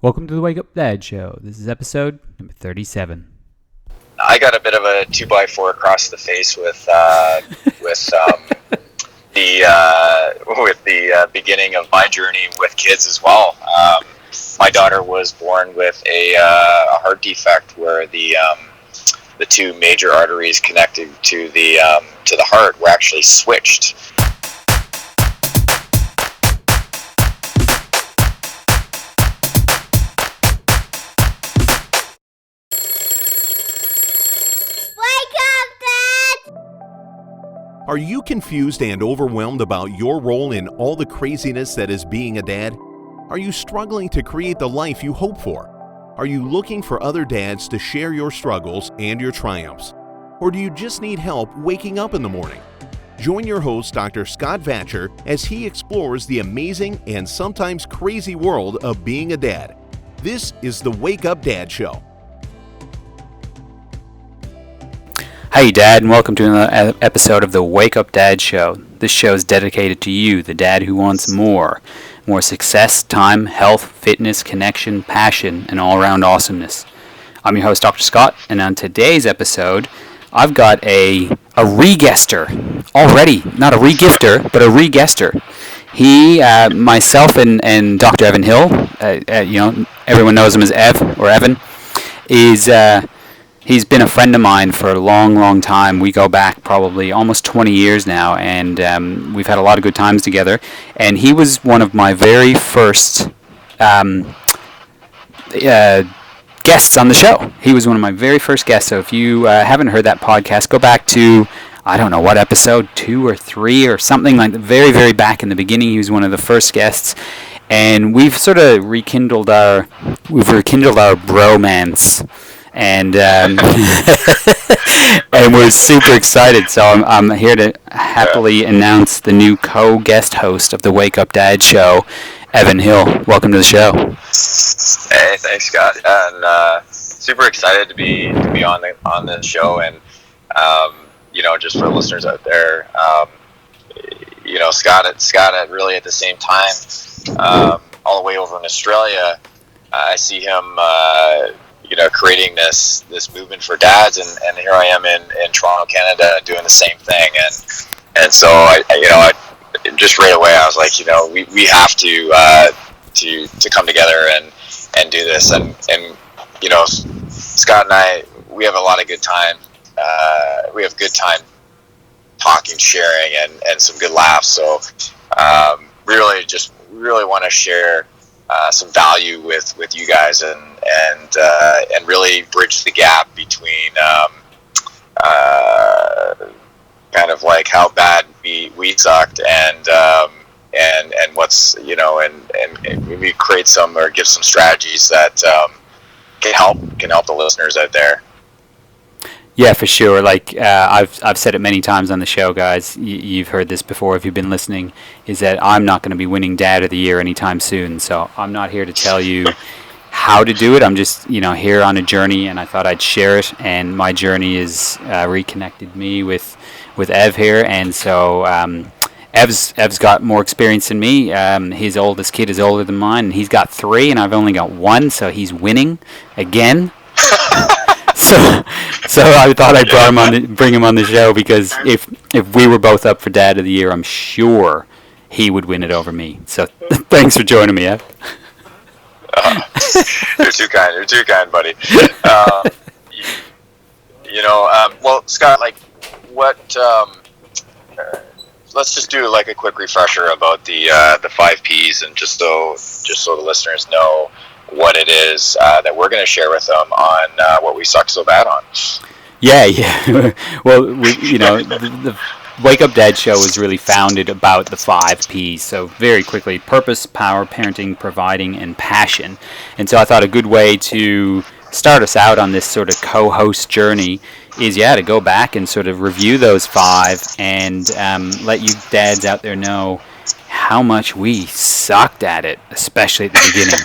Welcome to the Wake Up Dad Show. This is episode number 37. I got a bit of a 2x4 across the face with the beginning of my journey with kids as well. My daughter was born with a heart defect where the two major arteries connected to the heart were actually switched. Are you confused and overwhelmed about your role in all the craziness that is being a dad? Are you struggling to create the life you hope for? Are you looking for other dads to share your struggles and your triumphs? Or do you just need help waking up in the morning? Join your host, Dr. Scott Vatcher, as he explores the amazing and sometimes crazy world of being a dad. This is the Wake Up Dad Show. Hey Dad, and welcome to another episode of the Wake Up Dad Show. This show is dedicated to you, the dad who wants more success, time, health, fitness, connection, passion, and all-around awesomeness. I'm your host, Dr. Scott, and on today's episode, I've got a re-guester already. Not a re-gifter, but a re-guester. He, myself, and Dr. Evan Hill, everyone knows him as Ev, or Evan, is... He's been a friend of mine for a long, long time. We go back probably almost 20 years now, and we've had a lot of good times together. And he was one of my very first guests on the show. He was one of my very first guests. So if you haven't heard that podcast, go back to, I don't know what episode, 2 or 3 or something like that. Very, very back in the beginning. He was one of the first guests. And we've sort of rekindled our bromance. And and we're super excited. So I'm here to happily announce the new co-guest host of the Wake Up Dad Show, Evan Hill. Welcome to the show. Hey, thanks, Scott. And super excited to be on this show. And just for the listeners out there, Scott really at the same time, all the way over in Australia. I see him. Creating this movement for dads, and here I am in Toronto, Canada, doing the same thing, and so I just right away I was like, we have to come together and do this, and Scott and I, we have a lot of good time. We have good time talking, sharing, and some good laughs. So really want to share some value with you guys and really bridge the gap between kind of like how bad we sucked and what's and maybe create some or give some strategies that can help the listeners out there. Yeah, for sure. Like I've said it many times on the show, guys. You've heard this before if you've been listening. Is that I'm not going to be winning Dad of the Year anytime soon. So I'm not here to tell you how to do it. I'm just here on a journey, and I thought I'd share it. And my journey is reconnected me with Ev here, and so Ev's got more experience than me. His oldest kid is older than mine, and he's got 3, and I've only got 1, so he's winning again. So I thought I'd bring him on the show because if we were both up for Dad of the Year, I'm sure he would win it over me. So thanks for joining me, Ev. You're too kind, buddy. Well, Scott, like what? Let's just do like a quick refresher about the 5 Ps, and just so the listeners know what it is that we're going to share with them on what we suck so bad on. Yeah. Well, the Wake Up Dad Show was really founded about the 5 Ps. So very quickly, purpose, power, parenting, providing, and passion. And so I thought a good way to start us out on this sort of co-host journey is, to go back and sort of review those 5 and let you dads out there know how much we sucked at it, especially at the beginning.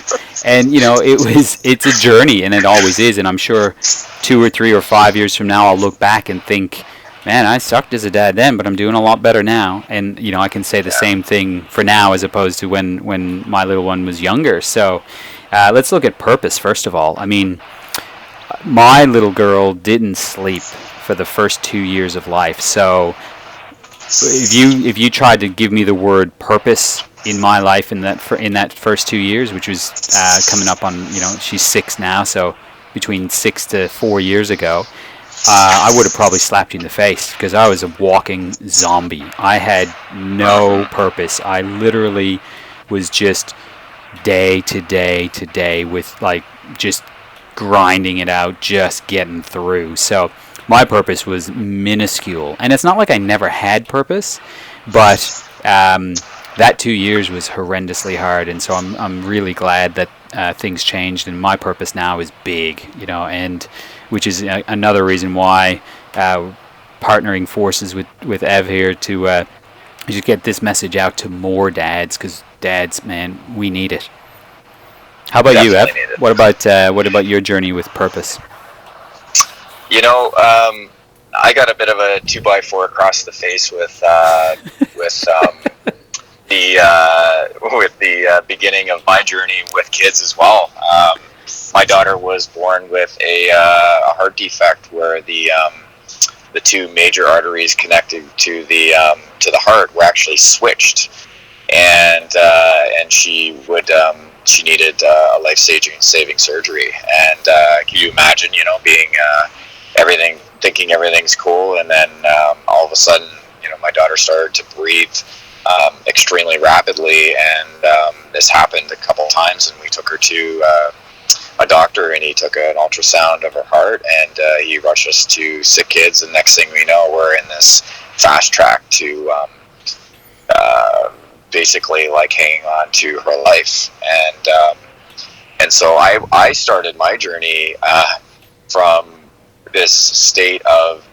And it's a journey, and it always is. And I'm sure 2 or 3 or 5 years from now, I'll look back and think, man, I sucked as a dad then, but I'm doing a lot better now. And I can say the same thing for now as opposed to when my little one was younger. So Let's look at purpose first of all. I mean, my little girl didn't sleep for the first 2 years of life. So if you tried to give me the word purpose in my life in that first 2 years, which was coming up on, she's 6 now, so between 6 to 4 years ago, I would have probably slapped you in the face because I was a walking zombie. I had no purpose. I literally was just day to day to day with just grinding it out, just getting through. So my purpose was minuscule, and it's not like I never had purpose, but that 2 years was horrendously hard, and so I'm really glad that things changed, and my purpose now is big, and which is another reason why partnering forces with Ev here to just get this message out to more dads, because dads, man, we need it. How about you, Ev? What about your journey with purpose? I got a bit of a 2x4 across the face with the beginning of my journey with kids as well. My daughter was born with a heart defect where the two major arteries connected to the heart were actually switched, and she needed a life-saving surgery. And can you imagine, being thinking everything's cool, and then all of a sudden, my daughter started to breathe extremely rapidly, and this happened a couple times, and we took her to a doctor, and he took an ultrasound of her heart, and he rushed us to Sick Kids, and next thing we know, we're in this fast track to basically hanging on to her life. And so I started my journey from this state of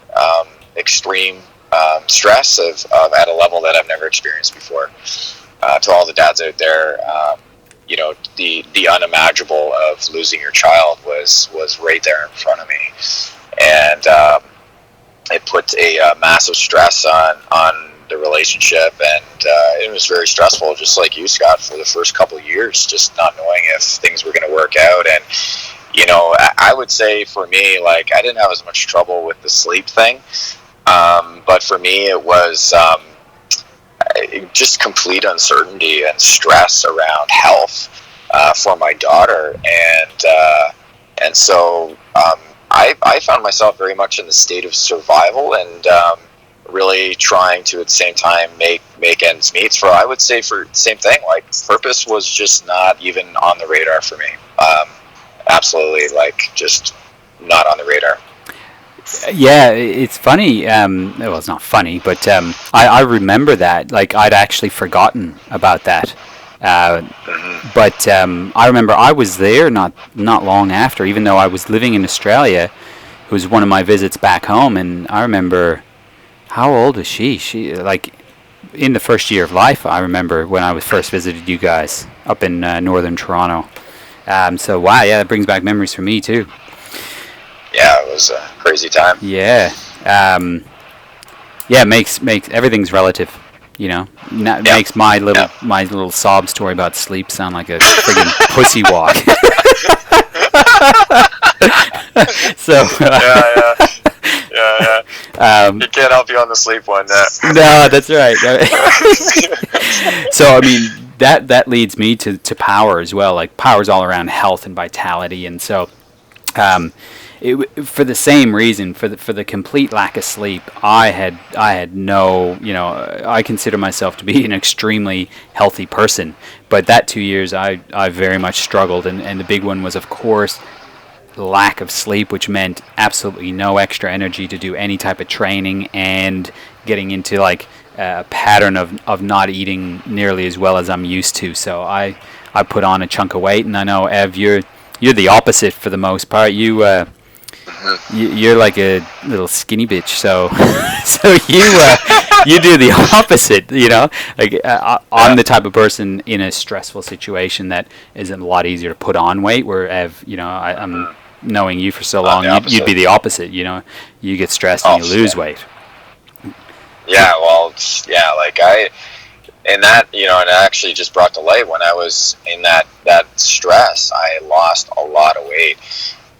extreme stress of at a level that I've never experienced before. To all the dads out there, the unimaginable of losing your child was right there in front of me, and it put a massive stress on the relationship, and it was very stressful, just like you, Scott, for the first couple of years, just not knowing if things were going to work out. And I would say for me, I didn't have as much trouble with the sleep thing, but for me it was just complete uncertainty and stress around health for my daughter, and so I found myself very much in the state of survival, and really trying to at the same time make ends meet. For I would say for the same thing, purpose was just not even on the radar for me. Absolutely, just not on the radar. Yeah, it's funny. Well, it's not funny, but I remember that. I'd actually forgotten about that. But I remember I was there not long after, even though I was living in Australia. It was one of my visits back home, and I remember, how old was she? She in the first year of life. I remember when I was first visited you guys up in northern Toronto. So wow, yeah, that brings back memories for me too. Yeah, it was a crazy time. Yeah. Yeah, makes everything's relative, makes my little sob story about sleep sound like a friggin' pussy walk. So yeah. He can't help you on the sleep one. No, that's right. So I mean, that leads me to power as well. Power's all around health and vitality, and so for the same reason, for the complete lack of sleep, I had no, I consider myself to be an extremely healthy person, but that 2 years I very much struggled, and the big one was, of course, lack of sleep, which meant absolutely no extra energy to do any type of training, and getting into a pattern of not eating nearly as well as I'm used to. So I put on a chunk of weight, and I know, Ev, you're the opposite for the most part. You're like a little skinny bitch, so you do the opposite. I'm the type of person in a stressful situation that is a lot easier to put on weight. Where Ev, I'm knowing you for so long, you'd be the opposite. You get stressed and you lose weight. Yeah, well, yeah, and that, and it actually just brought to light when I was in that stress, I lost a lot of weight.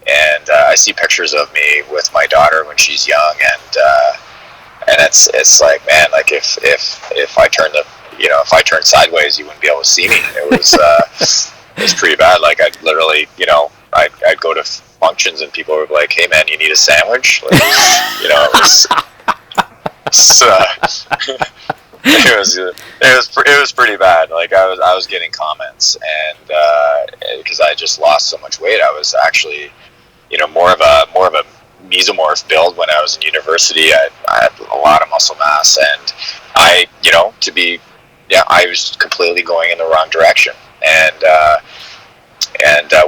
And I see pictures of me with my daughter when she's young, and it's like, man, like if I turned if I turned sideways, you wouldn't be able to see me. It was pretty bad. Like I'd literally, I'd go to functions and people were like, "Hey man, you need a sandwich?" Like, it was. It was pretty bad. Like I was getting comments, and because I just lost so much weight, I was actually, more of a mesomorph build when I was in university. I had a lot of muscle mass, and I was completely going in the wrong direction, and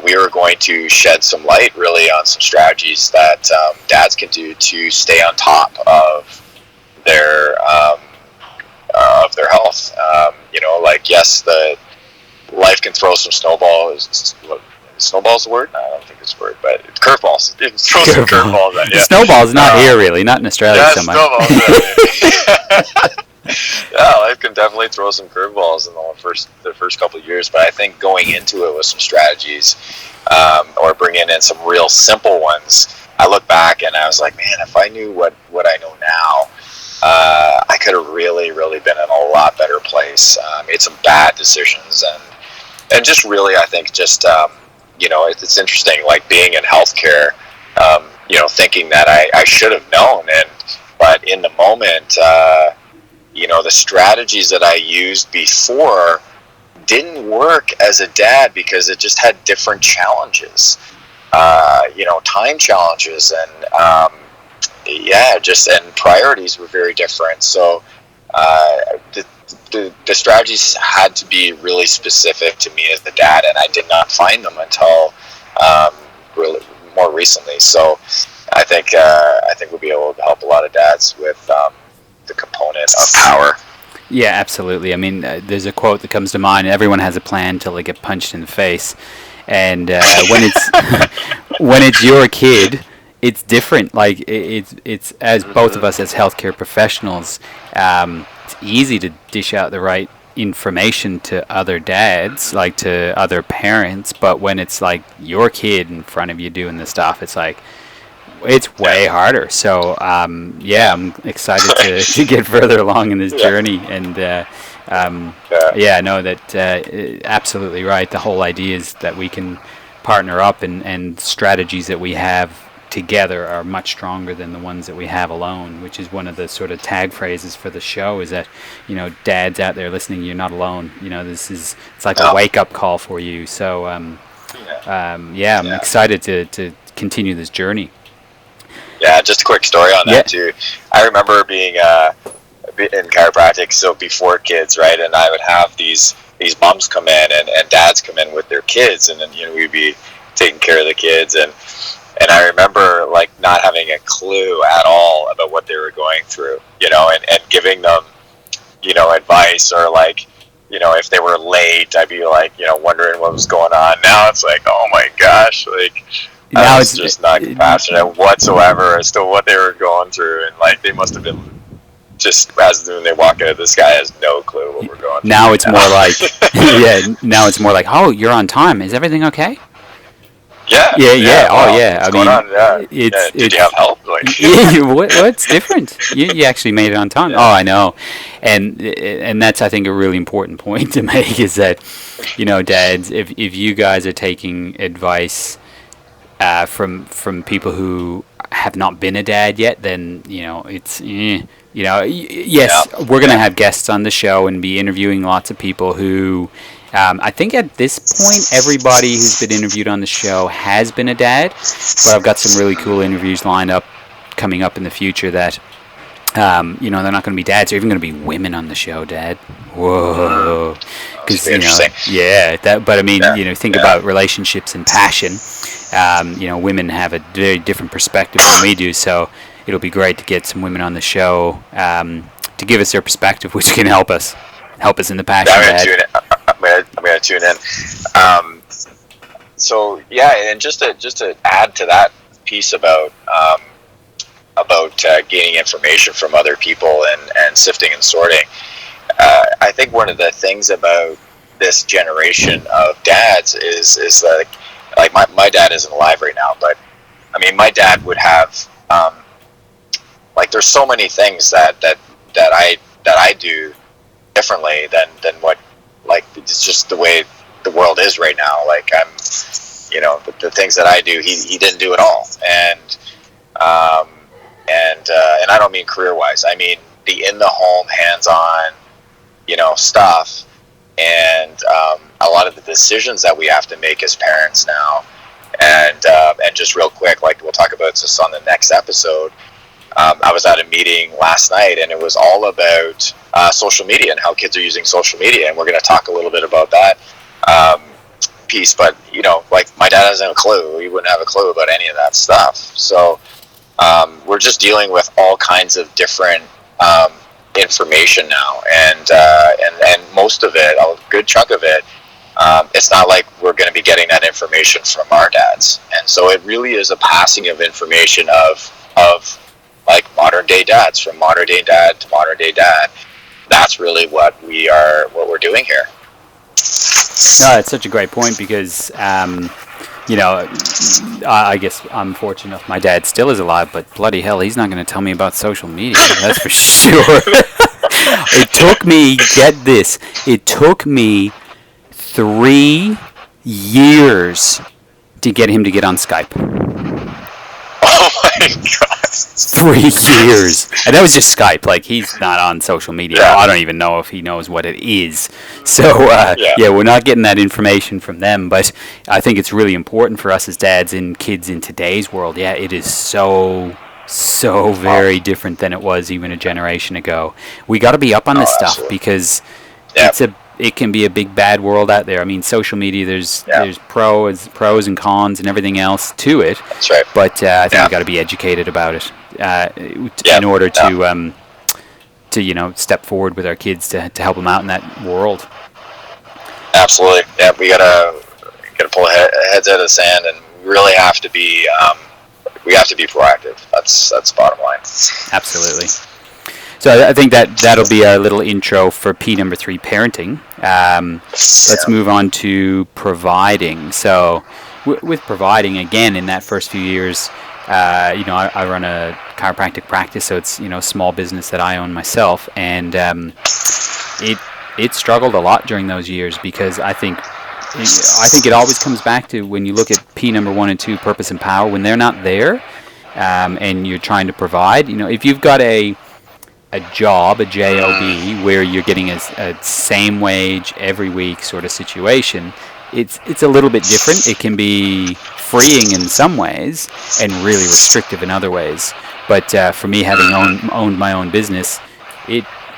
we were going to shed some light really on some strategies that dads can do to stay on top of their health. Like, yes, the life can throw some snowballs. Snowball's the word? No, I don't think it's a word, but curveballs. It throws some curveballs at you. Snowball's not here, really, not in Australia so much. Snowballs. Yeah, life can definitely throw some curveballs in the first couple of years, but I think going into it with some strategies, or bringing in some real simple ones, I look back and I was like, man, if I knew what I know now, I could have really, really been in a lot better place. Made some bad decisions, and just really, I think just, it's interesting, like being in healthcare, thinking that I should have known, but in the moment, the strategies that I used before didn't work as a dad because it just had different challenges, time challenges, and and priorities were very different. So the strategies had to be really specific to me as the dad, and I did not find them until really more recently. So I think we'll be able to help a lot of dads with the component of power. Yeah, absolutely. I mean, there's a quote that comes to mind: "Everyone has a plan till they get punched in the face." And when it's your kid, it's different. Like it's as both of us as healthcare professionals, it's easy to dish out the right information to other dads, like to other parents. But when it's like your kid in front of you doing the stuff, it's like it's way harder. So I'm excited to get further along in this journey. And I know that absolutely right. The whole idea is that we can partner up, and strategies that we have together are much stronger than the ones that we have alone, which is one of the sort of tag phrases for the show, is that, dads out there listening, you're not alone. It's like a wake-up call for you. So I'm excited to continue this journey. Yeah, just a quick story on that too. I remember being in chiropractic, so before kids, right? And I would have these moms come in and dads come in with their kids, and then we'd be taking care of the kids, and I remember like not having a clue at all about what they were going through, and giving them, advice, or like, if they were late, I'd be like, wondering what was going on. Now it's like, oh my gosh, like, I was just not compassionate whatsoever as to what they were going through, and like they must have been just as when they walk in, this guy has no clue what we're going through. Now it's more like, now it's more like, oh, you're on time. Is everything okay? Yeah. Oh, yeah. What's going on? Yeah. Did you have help? Like, what's different? You actually made it on time. Yeah. Oh, I know. And that's, I think, a really important point to make, is that, dads, if you guys are taking advice from people who have not been a dad yet, then it's yes, we're going to have guests on the show and be interviewing lots of people who I think at this point everybody who's been interviewed on the show has been a dad, but I've got some really cool interviews lined up coming up in the future that they're not going to be dads, they're even going to be women on the show, Dad. Whoa. Because but I mean, think about relationships and passion. Women have a very different perspective than we do, so it'll be great to get some women on the show to give us their perspective, which can help us in the passion. I'm gonna tune in. And just to add to that piece about gaining information from other people and sifting and sorting. I think one of the things about this generation of dads is that, like my dad isn't alive right now, but I mean, my dad would have, like, there's so many things that I do differently than what, like, it's just the way the world is right now. Like, I'm, you know, the things that I do, he didn't do at all. And I don't mean career-wise. I mean the in the home, hands-on, you know, stuff. And a lot of the decisions that we have to make as parents now. And just real quick, like we'll talk about this on the next episode. I was at a meeting last night, and it was all about social media and how kids are using social media, and we're going to talk a little bit about that piece. But, you know, like, my dad doesn't have a clue. He wouldn't have a clue about any of that stuff. So we're just dealing with all kinds of different information now, and most of it, a good chunk of it, it's not like we're going to be getting that information from our dads. And so it really is a passing of information of like modern day dads, from modern day dad to modern day dad. That's really what we're doing here. No, it's such a great point, because you know, I guess I'm fortunate enough my dad still is alive, but bloody hell, he's not going to tell me about social media, that's for sure. It took me, get this, it took me 3 years to get him to get on Skype. Oh my God. 3 years. And that was just Skype. Like, he's not on social media. Yeah. I don't even know if he knows what it is. So, yeah, we're not getting that information from them. But I think it's really important for us as dads and kids in today's world. Yeah, it is so very different than it was even a generation ago. We got to be up on this stuff, absolutely. Because it can be a big bad world out there. I mean, social media, there's pros and cons and everything else to it. That's right. But I think we got to be educated about it in order to you know, step forward with our kids to help them out in that world. Absolutely. Yeah, we gotta pull heads out of the sand, and we really have to be proactive. That's bottom line. Absolutely. So I think that'll be our little intro for P number 3, parenting. Let's move on to providing. So with providing, again, in that first few years, you know, I run a chiropractic practice, so it's, you know, a small business that I own myself, and it struggled a lot during those years, because I think it always comes back to, when you look at P number 1 and 2, purpose and power, when they're not there, and you're trying to provide, you know, if you've got a job, a job, where you're getting a same wage every week sort of situation, it's a little bit different. It can be freeing in some ways and really restrictive in other ways. But for me, having owned my own business,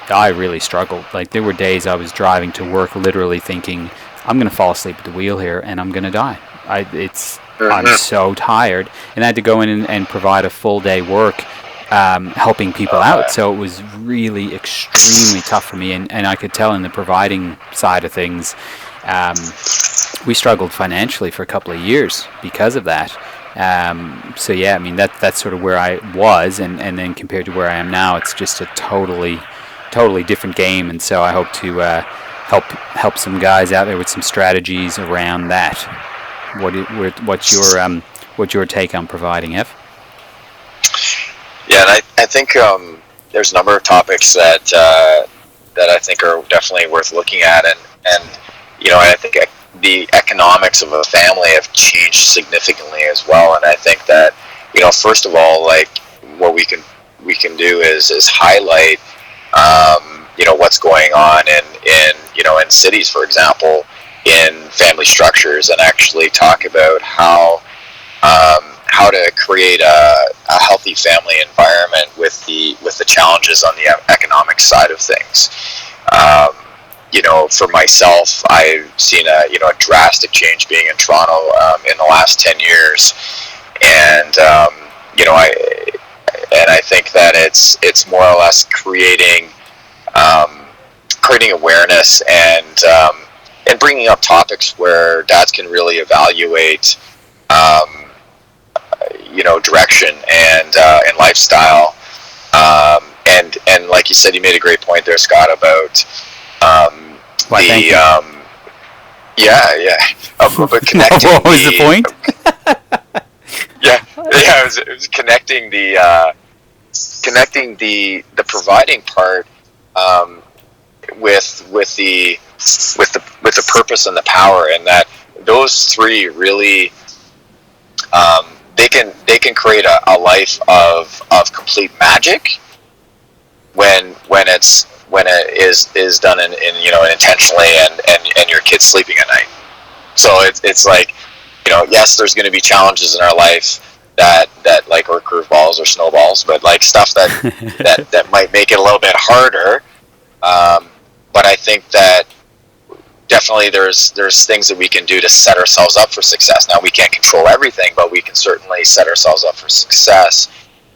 I really struggled. Like, there were days I was driving to work literally thinking, I'm going to fall asleep at the wheel here and I'm going to die. I'm so tired, and I had to go in and provide a full day work, helping people out. So it was really extremely tough for me, and I could tell in the providing side of things, we struggled financially for a couple of years because of that. So yeah, I mean, that's sort of where I was, and then compared to where I am now, it's just a totally different game. And so I hope to help some guys out there with some strategies around that. What's your take on providing, Ev? Yeah, and I think there's a number of topics that I think are definitely worth looking at, and you know, I think the economics of a family have changed significantly as well. And I think that, you know, first of all, like, what we can do is highlight you know, what's going on in cities, for example, in family structures, and actually talk about how to create a healthy family environment with the challenges on the economic side of things. You know, for myself, I've seen a drastic change being in Toronto in the last 10 years, and you know, I think that it's more or less creating awareness and bringing up topics where dads can really evaluate you know, direction and lifestyle, and like you said, you made a great point there, Scott, about Why, thank you. But connecting. What was the point? It was connecting the providing part with the purpose and the power, and that those three really they can create a life of complete magic when it is done in intentionally and your kid's sleeping at night. So it's like, yes, there's going to be challenges in our life that like, or curveballs or snowballs, but like stuff that might make it a little bit harder. But I think that definitely there's things that we can do to set ourselves up for success. Now, we can't control everything, but we can certainly set ourselves up for success.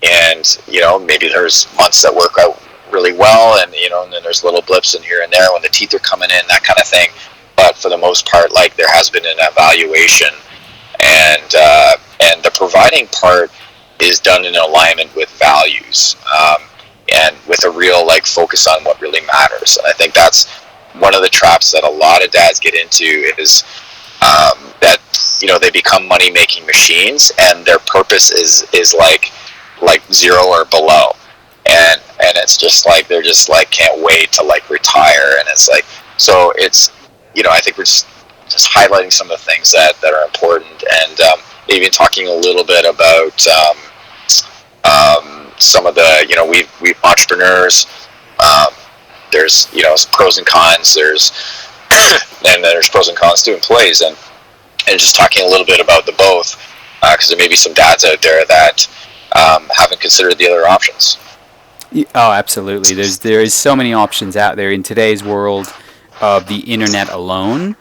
And maybe there's months that work out really well, and and then there's little blips in here and there when the teeth are coming in, that kind of thing. But for the most part, like, there has been an evaluation, and the providing part is done in alignment with values, and with a real focus on what really matters. And I think that's one of the traps that a lot of dads get into, is that they become money making machines, and their purpose is like zero or below, and it's just like they're just can't wait to retire. And it's so it's I think we're just highlighting some of the things that are important, and even talking a little bit about some of the we entrepreneurs. There's some pros and cons. There's and there's pros and cons to employees, and just talking a little bit about the both, because there may be some dads out there that haven't considered the other options. Oh, absolutely. There is so many options out there in today's world of the internet alone.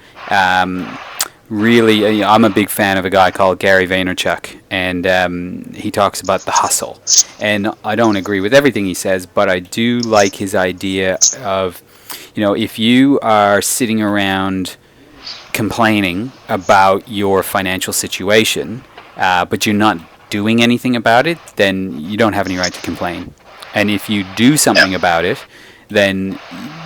Really, I'm a big fan of a guy called Gary Vaynerchuk, and he talks about the hustle. And I don't agree with everything he says, but I do like his idea of, if you are sitting around complaining about your financial situation, but you're not doing anything about it, then you don't have any right to complain. And if you do something about it, then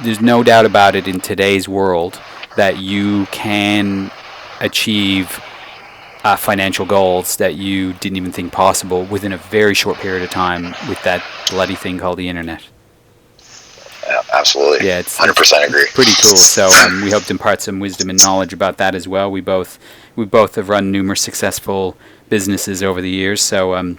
there's no doubt about it in today's world that you can achieve financial goals that you didn't even think possible within a very short period of time with that bloody thing called the internet. Yeah, absolutely. Yeah, it's 100% agree. Pretty cool. So we hope to impart some wisdom and knowledge about that as well. We both have run numerous successful businesses over the years, so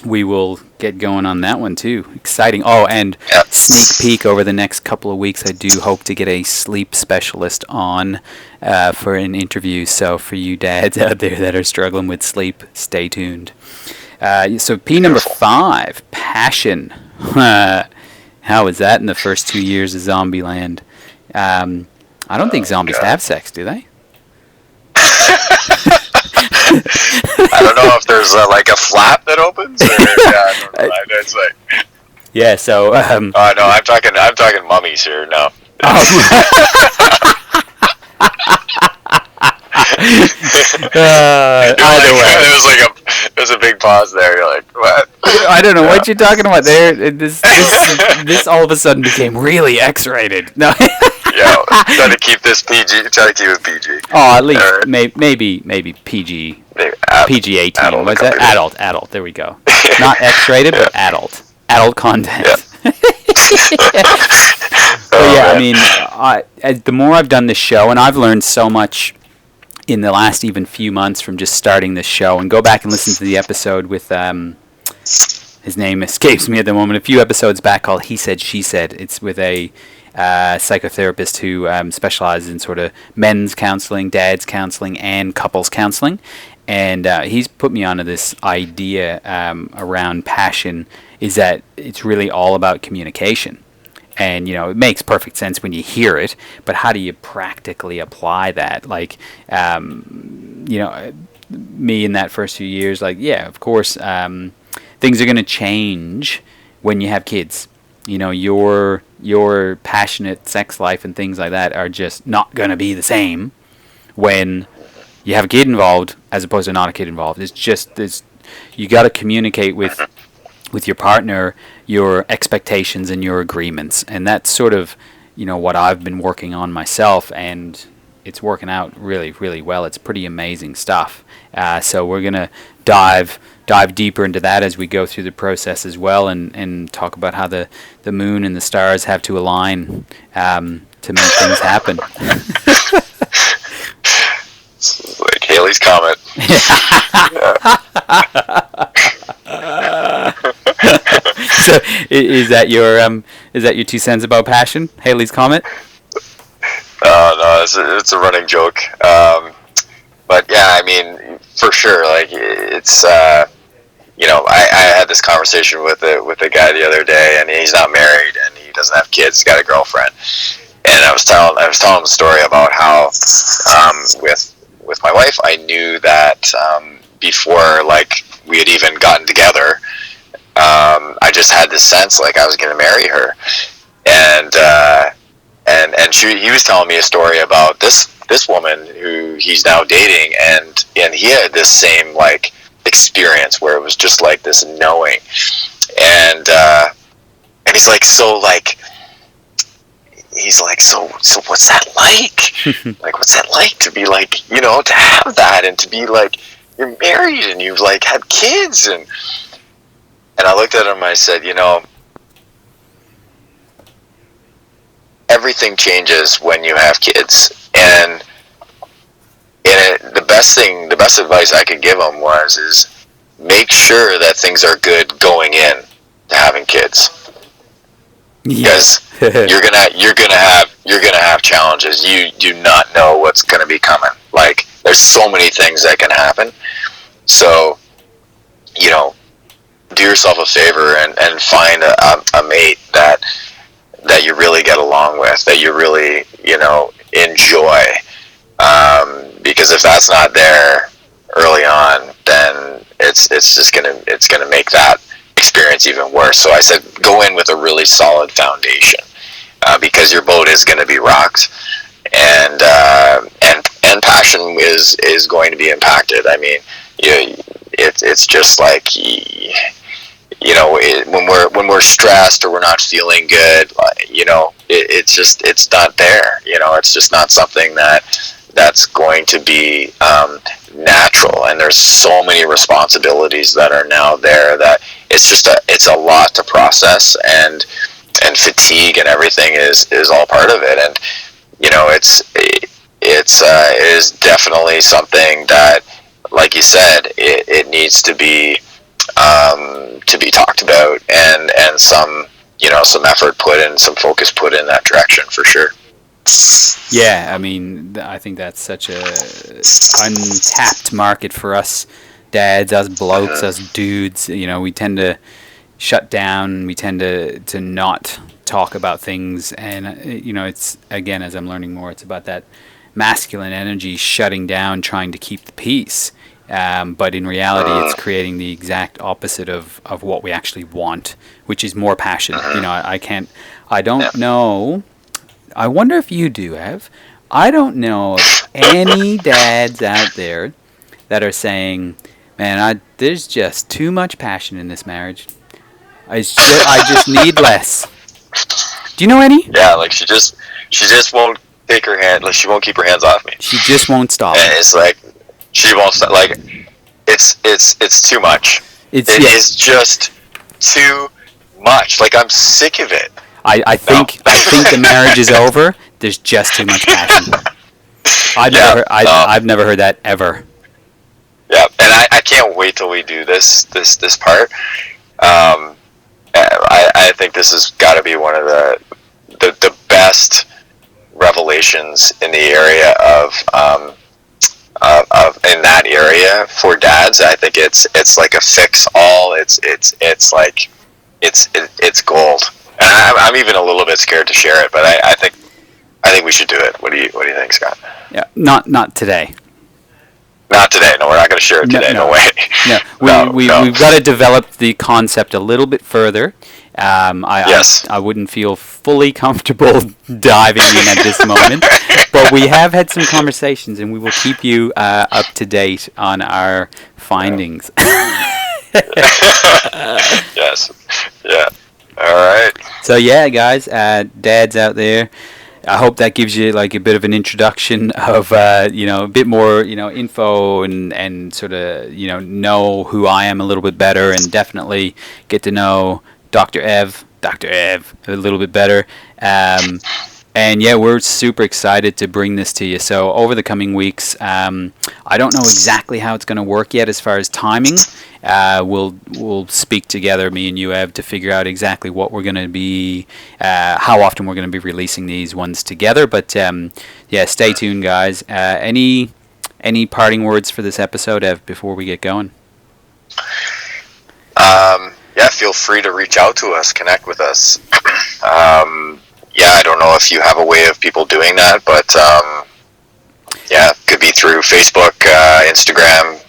we will get going on that one too. Exciting. Oh, and sneak peek, over the next couple of weeks, I do hope to get a sleep specialist on for an interview. So for you dads out there that are struggling with sleep, stay tuned. So P number 5, passion. How was that in the first 2 years of Zombieland? I don't think zombies have sex, do they? I don't know if there's a flap that opens. Or, I don't know. It's yeah. So. Oh no, I'm talking mummies here. No. Either way, there's a big pause there. You're like, what? I don't know what you're talking about there. This all of a sudden became really X-rated. No. Yeah, try to keep this PG. Try to keep it PG. Oh, at least maybe PG. PG-18. Adult, what's that? Adult. There we go. Not X-rated, but adult. Adult content. Yeah. But yeah, I mean, the more I've done this show, and I've learned so much in the last even few months from just starting this show, and go back and listen to the episode with his name escapes me at the moment, a few episodes back, called He Said, She Said. It's with a psychotherapist who specializes in sort of men's counseling, dad's counseling, and couples counseling. And he's put me onto this idea around passion, is that it's really all about communication. And, it makes perfect sense when you hear it, but how do you practically apply that? Me in that first few years, of course, things are going to change when you have kids. Your passionate sex life and things like that are just not going to be the same when you have a kid involved as opposed to not a kid involved. It's just you got to communicate with your partner your expectations and your agreements, and that's sort of what I've been working on myself, and it's working out really, really well. It's pretty amazing stuff. So we're gonna dive deeper into that as we go through the process as well, and talk about how the moon and the stars have to align to make things happen. Like Haley's Comet. So is that your 2 cents about passion, Haley's Comet? No, it's a running joke. But yeah, I mean, for sure, like it's I had this conversation with a guy the other day, and he's not married and he doesn't have kids. He's got a girlfriend, and I was telling him a story about how with my wife, I knew that before like we had even gotten together, I just had this sense like I was going to marry her, and he was telling me a story about this woman who he's now dating, and he had this same like experience where it was just like this knowing, and he's like, so what's that like? Like, what's that like to be like, to have that and to be like, you're married and you've like had kids, and I looked at him and I said, everything changes when you have kids, and the best advice I could give him is make sure that things are good going in to having kids, because you're gonna have challenges. You do not know what's gonna be coming. Like, there's so many things that can happen. So, do yourself a favor and find a mate that you really get along with, that you really enjoy. Because if that's not there early on, then it's gonna make that experience even worse. So I said, go in with a really solid foundation, because your boat is going to be rocked, and passion is going to be impacted. I mean, it's just like, when we're stressed or we're not feeling good, it's not there. It's just not something that's going to be natural, and there's so many responsibilities that are now there that it's a lot to process, and fatigue and everything is all part of it. And it is definitely something that, like you said, it needs to be talked about, and some effort put in, some focus put in that direction, for sure. Yeah, I mean, I think that's such a untapped market for us dads, us blokes, us dudes. We tend to shut down. We tend to not talk about things, and it's, again, as I'm learning more, it's about that masculine energy shutting down, trying to keep the peace. But in reality, it's creating the exact opposite of what we actually want, which is more passion. I don't know. I wonder if you do, Ev. I don't know of any dads out there that are saying, man, there's just too much passion in this marriage. I just need less. Do you know any? Yeah, like she just won't take her hand, like she won't keep her hands off me. She just won't stop. And it's like, she won't stop. Like, it's too much. It is just too much. Like, I'm sick of it. I think the marriage is over. There's just too much passion. I've never heard that ever. Yeah, and I can't wait till we do this part. I think this has got to be one of the best revelations in the area of in that area for dads. I think it's like a fix all. It's like it's gold. And I'm even a little bit scared to share it, but I think we should do it. What do you think, Scott? Yeah, not today. Not today. No, we're not going to share it today. No way. No, we've got to develop the concept a little bit further. Yes. I wouldn't feel fully comfortable diving in at this moment, but we have had some conversations, and we will keep you up to date on our findings. Yes. Yeah. All right. So yeah, guys, dads out there, I hope that gives you like a bit of an introduction of a bit more info and sort of know who I am a little bit better, and definitely get to know Dr. Ev a little bit better. And yeah, we're super excited to bring this to you. So over the coming weeks, I don't know exactly how it's going to work yet as far as timing. We'll speak together, me and you, Ev, to figure out exactly what we're going to be, how often we're going to be releasing these ones together. But yeah, stay tuned, guys. Any parting words for this episode, Ev, before we get going? Yeah, feel free to reach out to us, connect with us. Yeah, I don't know if you have a way of people doing that, but yeah, could be through Facebook, Instagram,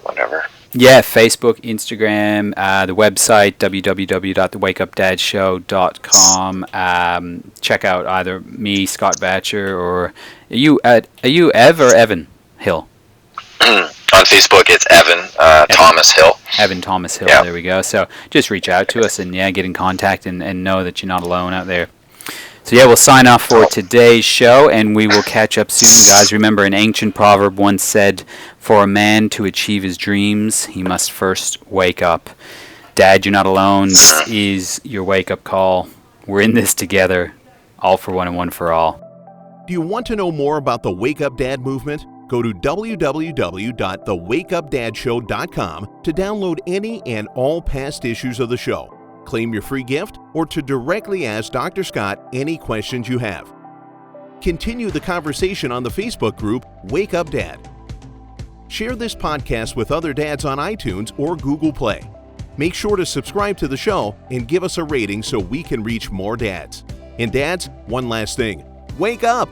whatever. Yeah, Facebook, Instagram, the website, www.thewakeupdadshow.com. Check out either me, Scott Batcher, or are you Ev or Evan Hill? On Facebook, it's Evan Thomas Hill. Evan Thomas Hill, yeah. There we go. So just reach out to us and get in contact and know that you're not alone out there. So yeah, we'll sign off for today's show, and we will catch up soon, guys. Remember, an ancient proverb once said, "For a man to achieve his dreams, he must first wake up." Dad, you're not alone. This is your wake-up call. We're in this together, all for one and one for all. Do you want to know more about the Wake Up Dad movement? Go to www.thewakeupdadshow.com to download any and all past issues of the show, claim your free gift, or to directly ask Dr. Scott any questions you have. Continue the conversation on the Facebook group Wake Up Dad. Share this podcast with other dads on iTunes or Google Play. Make sure to subscribe to the show and give us a rating so we can reach more dads. And dads, one last thing. Wake up!